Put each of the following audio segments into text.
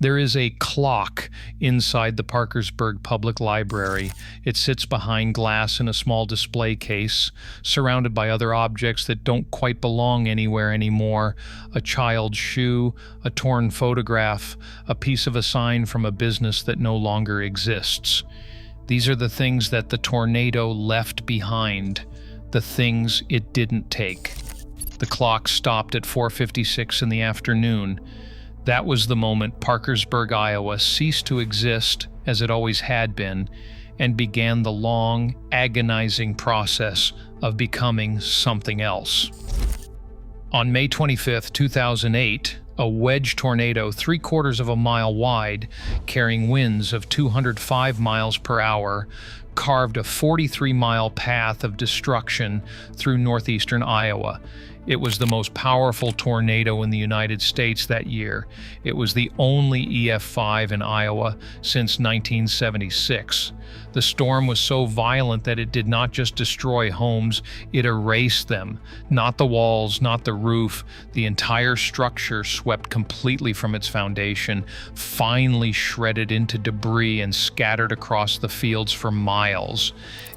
There is a clock inside the Parkersburg Public Library. It sits behind glass in a small display case, surrounded by other objects that don't quite belong anywhere anymore. A child's shoe, a torn photograph, a piece of a sign from a business that no longer exists. These are the things that the tornado left behind, the things it didn't take. The clock stopped at 4:56 in the afternoon. That was the moment Parkersburg, Iowa ceased to exist as it always had been and began the long, agonizing process of becoming something else. On May 25, 2008, a wedge tornado 3/4 of a mile wide, carrying winds of 205 miles per hour, carved a 43-mile path of destruction through northeastern Iowa. It was the most powerful tornado in the United States that year. It was the only EF5 in Iowa since 1976. The storm was so violent that it did not just destroy homes, it erased them. Not the walls, not the roof. The entire structure swept completely from its foundation, finally shredded into debris and scattered across the fields for miles.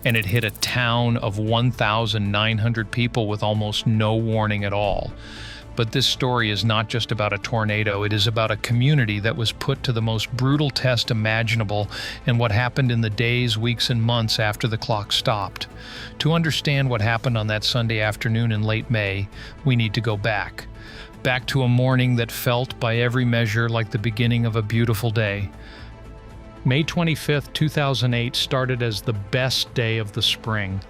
And it hit a town of 1,900 people with almost no warning at all. But this story is not just about a tornado, it is about a community that was put to the most brutal test imaginable and what happened in the days, weeks, and months after the clock stopped. To understand what happened on that Sunday afternoon in late May, we need to go back. Back to a morning that felt, by every measure, like the beginning of a beautiful day. May 25, 2008 started as the best day of the spring.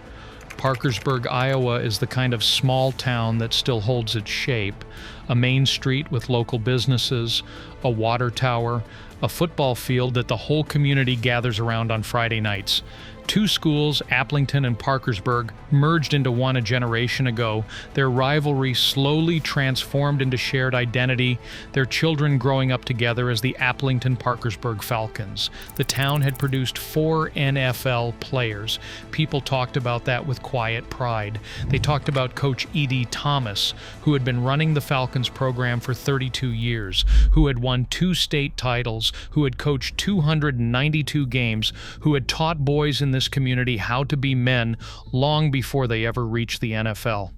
Parkersburg, Iowa is the kind of small town that still holds its shape. A main street with local businesses, a water tower, a football field that the whole community gathers around on Friday nights. Two schools, Applington and Parkersburg, merged into one a generation ago. Their rivalry slowly transformed into shared identity, their children growing up together as the Applington-Parkersburg Falcons. The town had produced 4 NFL players. People talked about that with quiet pride. They talked about Coach E.D. Thomas, who had been running the Falcons program for 32 years, who had won 2 state titles, who had coached 292 games, who had taught boys in this community how to be men long before they ever reached the NFL.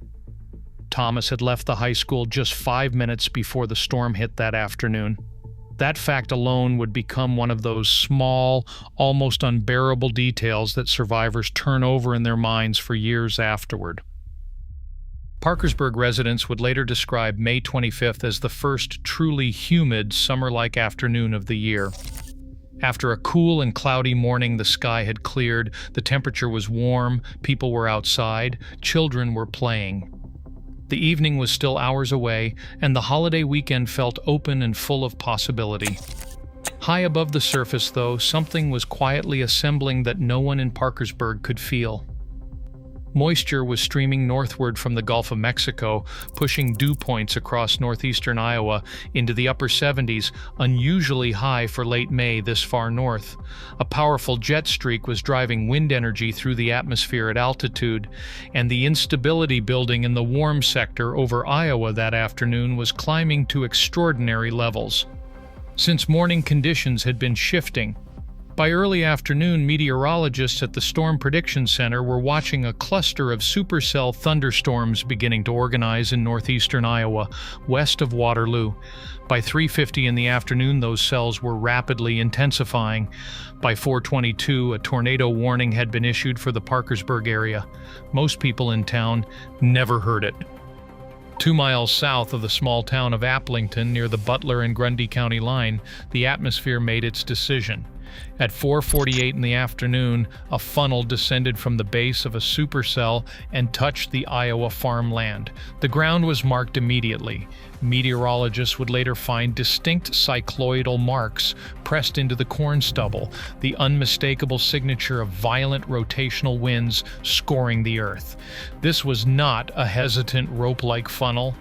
Thomas had left the high school just 5 minutes before the storm hit that afternoon. That fact alone would become one of those small, almost unbearable details that survivors turn over in their minds for years afterward. Parkersburg residents would later describe May 25th as the first truly humid, summer-like afternoon of the year. After a cool and cloudy morning, the sky had cleared, the temperature was warm, people were outside, children were playing. The evening was still hours away, and the holiday weekend felt open and full of possibility. High above the surface, though, something was quietly assembling that no one in Parkersburg could feel. Moisture was streaming northward from the Gulf of Mexico, pushing dew points across northeastern Iowa into the upper 70s, unusually high for late May this far north. A powerful jet streak was driving wind energy through the atmosphere at altitude, and the instability building in the warm sector over Iowa that afternoon was climbing to extraordinary levels. Since morning conditions had been shifting, by early afternoon, meteorologists at the Storm Prediction Center were watching a cluster of supercell thunderstorms beginning to organize in northeastern Iowa, west of Waterloo. By 3:50 in the afternoon, those cells were rapidly intensifying. By 4:22, a tornado warning had been issued for the Parkersburg area. Most people in town never heard it. 2 miles south of the small town of Applington, near the Butler and Grundy County line, the atmosphere made its decision. At 4:48 in the afternoon, a funnel descended from the base of a supercell and touched the Iowa farmland. The ground was marked immediately. Meteorologists would later find distinct cycloidal marks pressed into the corn stubble, the unmistakable signature of violent rotational winds scoring the earth. This was not a hesitant rope-like funnel.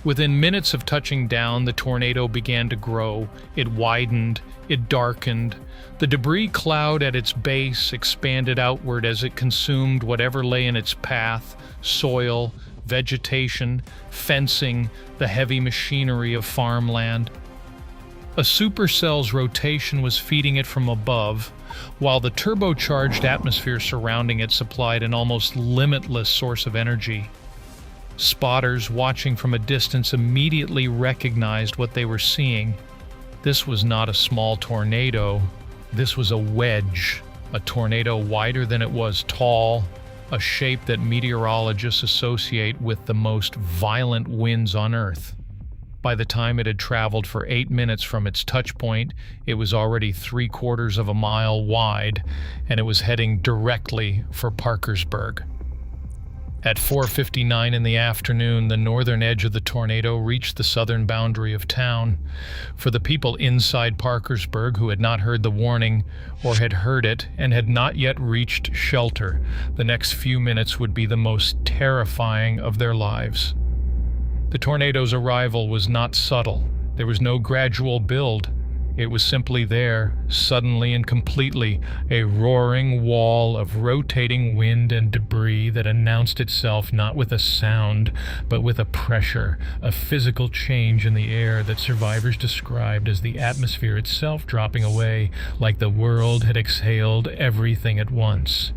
Within minutes of touching down, the tornado began to grow. It widened, it darkened. The debris cloud at its base expanded outward as it consumed whatever lay in its path: soil, vegetation, fencing, the heavy machinery of farmland. A supercell's rotation was feeding it from above, while the turbocharged atmosphere surrounding it supplied an almost limitless source of energy. Spotters watching from a distance immediately recognized what they were seeing. This was not a small tornado. This was a wedge, a tornado wider than it was tall, a shape that meteorologists associate with the most violent winds on Earth. By the time it had traveled for 8 minutes from its touch point, it was already 3/4 of a mile wide, and it was heading directly for Parkersburg. At 4:59 in the afternoon, the northern edge of the tornado reached the southern boundary of town. For the people inside Parkersburg who had not heard the warning, or had heard it and had not yet reached shelter, the next few minutes would be the most terrifying of their lives. The tornado's arrival was not subtle. There was no gradual build. It was simply there, suddenly and completely, a roaring wall of rotating wind and debris that announced itself not with a sound, but with a pressure, a physical change in the air that survivors described as the atmosphere itself dropping away, like the world had exhaled everything at once.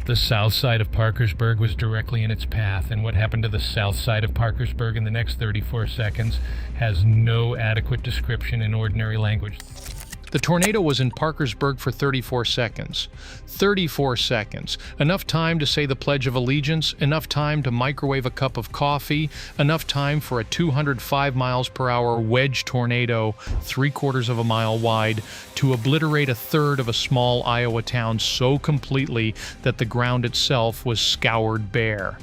The south side of Parkersburg was directly in its path, and what happened to the south side of Parkersburg in the next 34 seconds has no adequate description in ordinary language. The tornado was in Parkersburg for 34 seconds. 34 seconds. Enough time to say the Pledge of Allegiance, enough time to microwave a cup of coffee, enough time for a 205 miles per hour wedge tornado, 3/4 of a mile wide, to obliterate a third of a small Iowa town so completely that the ground itself was scoured bare.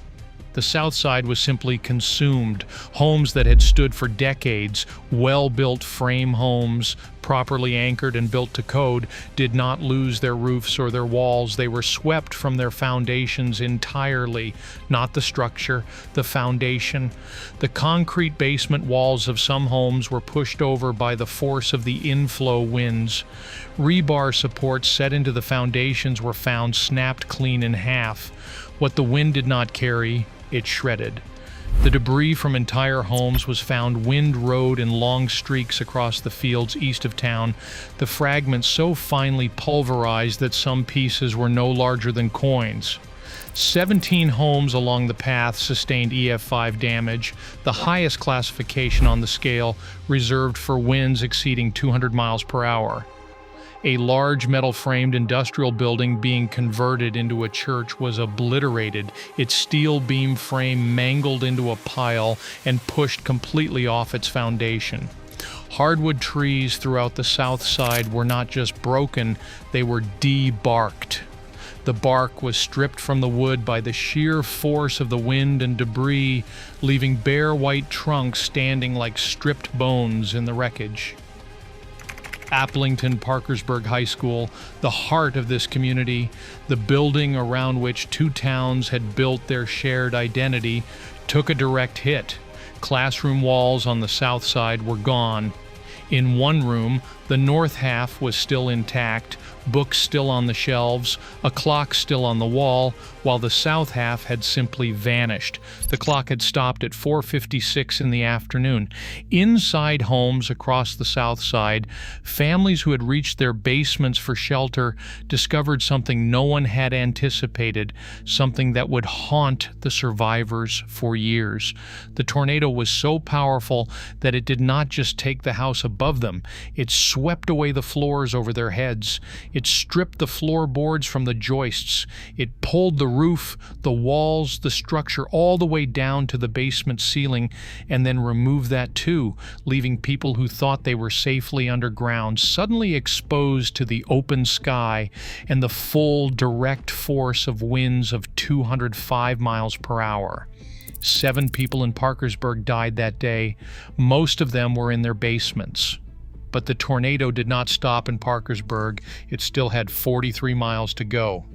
The south side was simply consumed. Homes that had stood for decades, well-built frame homes, properly anchored and built to code, did not lose their roofs or their walls. They were swept from their foundations entirely. Not the structure, the foundation. The concrete basement walls of some homes were pushed over by the force of the inflow winds. Rebar supports set into the foundations were found snapped clean in half. What the wind did not carry, it shredded. The debris from entire homes was found windrowed in long streaks across the fields east of town, the fragments so finely pulverized that some pieces were no larger than coins. 17 homes along the path sustained EF5 damage, the highest classification on the scale, reserved for winds exceeding 200 miles per hour. A large metal-framed industrial building being converted into a church was obliterated, its steel beam frame mangled into a pile and pushed completely off its foundation. Hardwood trees throughout the south side were not just broken, they were debarked. The bark was stripped from the wood by the sheer force of the wind and debris, leaving bare white trunks standing like stripped bones in the wreckage. Applington Parkersburg High School, the heart of this community, the building around which two towns had built their shared identity, took a direct hit. Classroom walls on the south side were gone. In one room, the north half was still intact, books still on the shelves, a clock still on the wall, while the south half had simply vanished. The clock had stopped at 4:56 in the afternoon. Inside homes across the south side, families who had reached their basements for shelter discovered something no one had anticipated, something that would haunt the survivors for years. The tornado was so powerful that it did not just take the house above them, it swept away the floors over their heads. It stripped the floorboards from the joists. It pulled the roof, the walls, the structure all the way down to the basement ceiling, and then removed that too, leaving people who thought they were safely underground suddenly exposed to the open sky and the full direct force of winds of 205 miles per hour. 7 people in Parkersburg died that day. Most of them were in their basements. But the tornado did not stop in Parkersburg. It still had 43 miles to go.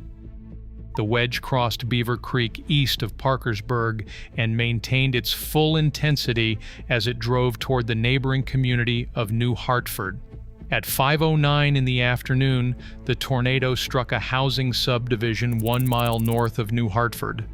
The wedge crossed Beaver Creek east of Parkersburg and maintained its full intensity as it drove toward the neighboring community of New Hartford. At 5:09 in the afternoon, the tornado struck a housing subdivision 1 mile north of New Hartford.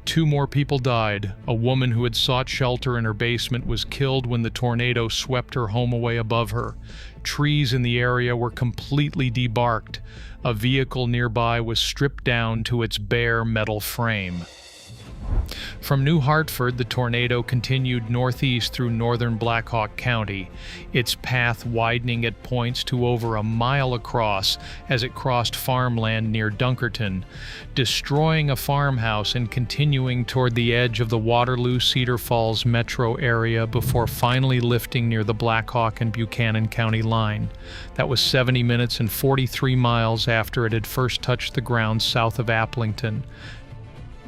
2 more people died. A woman who had sought shelter in her basement was killed when the tornado swept her home away above her. Trees in the area were completely debarked. A vehicle nearby was stripped down to its bare metal frame. From New Hartford, the tornado continued northeast through northern Black Hawk County, its path widening at points to over a mile across as it crossed farmland near Dunkerton, destroying a farmhouse and continuing toward the edge of the Waterloo-Cedar Falls metro area before finally lifting near the Black Hawk and Buchanan County line. That was 70 minutes and 43 miles after it had first touched the ground south of Applington.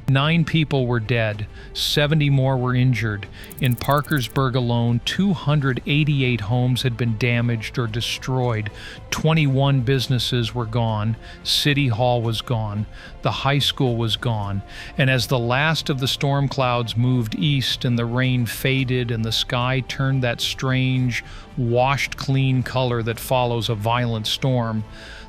9 people were dead, 70 more were injured. In Parkersburg alone, 288 homes had been damaged or destroyed. 21 businesses were gone. City Hall was gone. The high school was gone. And as the last of the storm clouds moved east and the rain faded and the sky turned that strange, washed clean color that follows a violent storm,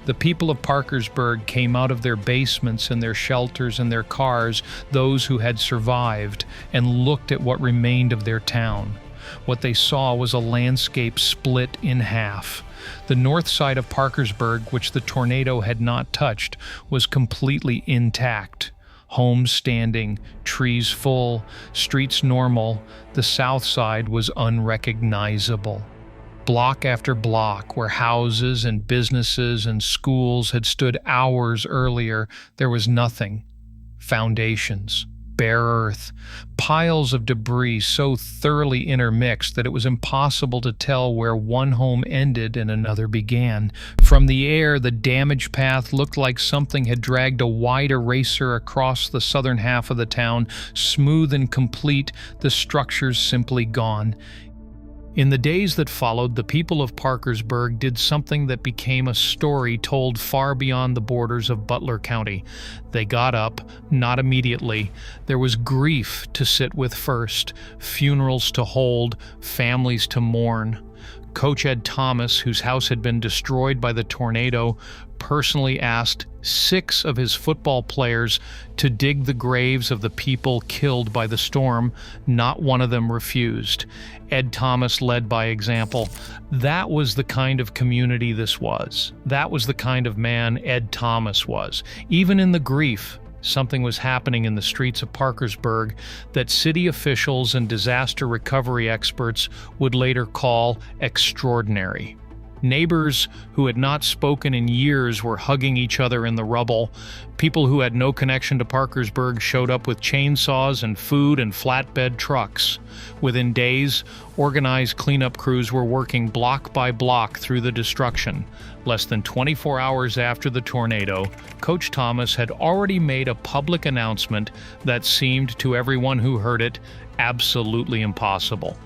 the people of Parkersburg came out of their basements and their shelters and their cars, those who had survived, and looked at what remained of their town. What they saw was a landscape split in half. The north side of Parkersburg, which the tornado had not touched, was completely intact. Homes standing, trees full, streets normal. The south side was unrecognizable. Block after block, where houses and businesses and schools had stood hours earlier, there was nothing. Foundations, bare earth, piles of debris so thoroughly intermixed that it was impossible to tell where one home ended and another began. From the air, the damage path looked like something had dragged a wide eraser across the southern half of the town, smooth and complete, the structures simply gone. In the days that followed, the people of Parkersburg did something that became a story told far beyond the borders of Butler County. They got up, not immediately. There was grief to sit with first, funerals to hold, families to mourn. Coach Ed Thomas, whose house had been destroyed by the tornado, personally asked 6 of his football players to dig the graves of the people killed by the storm. Not one of them refused. Ed Thomas led by example. That was the kind of community this was. That was the kind of man Ed Thomas was. Even in the grief, something was happening in the streets of Parkersburg that city officials and disaster recovery experts would later call extraordinary. Neighbors who had not spoken in years were hugging each other in the rubble. People who had no connection to Parkersburg showed up with chainsaws and food and flatbed trucks. Within days, organized cleanup crews were working block by block through the destruction. Less than 24 hours after the tornado, Coach Thomas had already made a public announcement that seemed to everyone who heard it absolutely impossible.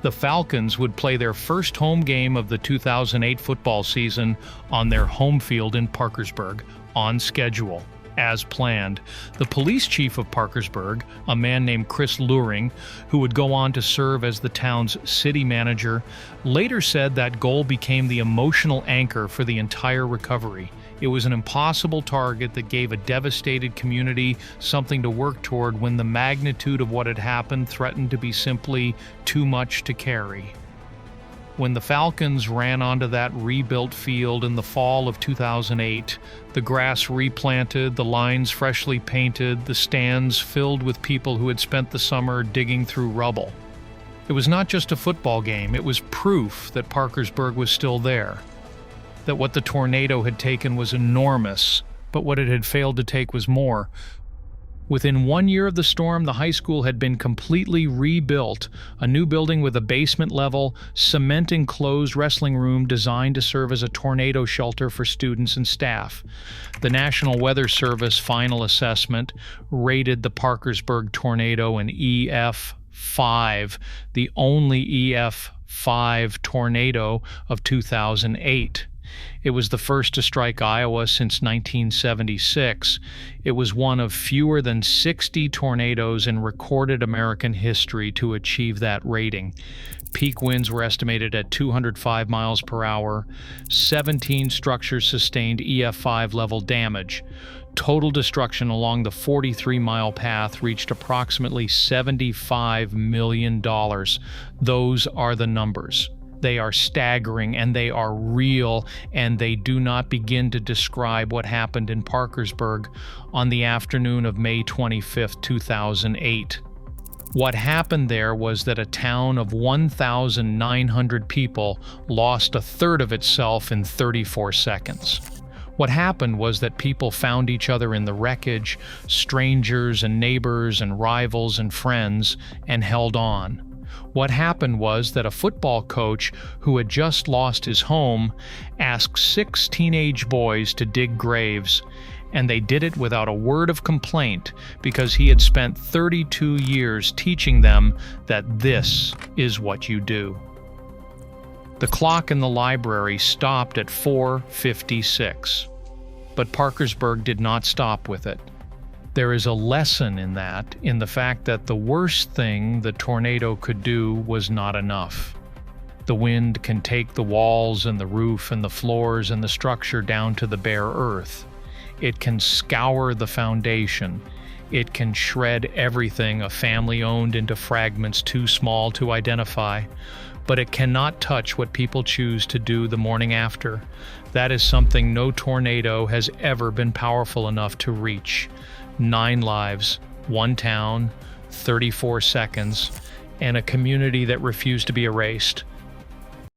The Falcons would play their first home game of the 2008 football season on their home field in Parkersburg, on schedule, as planned. The police chief of Parkersburg, a man named Chris Luring, who would go on to serve as the town's city manager, later said that goal became the emotional anchor for the entire recovery. It was an impossible target that gave a devastated community something to work toward when the magnitude of what had happened threatened to be simply too much to carry. When the Falcons ran onto that rebuilt field in the fall of 2008, the grass replanted, the lines freshly painted, the stands filled with people who had spent the summer digging through rubble. It was not just a football game, it was proof that Parkersburg was still there. That what the tornado had taken was enormous, but what it had failed to take was more. Within 1 year of the storm, the high school had been completely rebuilt, a new building with a basement level, cement-enclosed wrestling room designed to serve as a tornado shelter for students and staff. The National Weather Service final assessment rated the Parkersburg tornado an EF5, the only EF5 tornado of 2008. It was the first to strike Iowa since 1976. It was one of fewer than 60 tornadoes in recorded American history to achieve that rating. Peak winds were estimated at 205 miles per hour. 17 structures sustained EF5 level damage. Total destruction along the 43-mile path reached approximately $75 million. Those are the numbers. They are staggering, and they are real, and they do not begin to describe what happened in Parkersburg on the afternoon of May 25, 2008. What happened there was that a town of 1,900 people lost a third of itself in 34 seconds. What happened was that people found each other in the wreckage, strangers and neighbors and rivals and friends, and held on. What happened was that a football coach who had just lost his home asked 6 teenage boys to dig graves, and they did it without a word of complaint because he had spent 32 years teaching them that this is what you do. The clock in the library stopped at 4:56, but Parkersburg did not stop with it. There is a lesson in that, in the fact that the worst thing the tornado could do was not enough. The wind can take the walls and the roof and the floors and the structure down to the bare earth. It can scour the foundation. It can shred everything a family owned into fragments too small to identify, but it cannot touch what people choose to do the morning after. That is something no tornado has ever been powerful enough to reach. 9 lives, 1 town, 34 seconds, and a community that refused to be erased.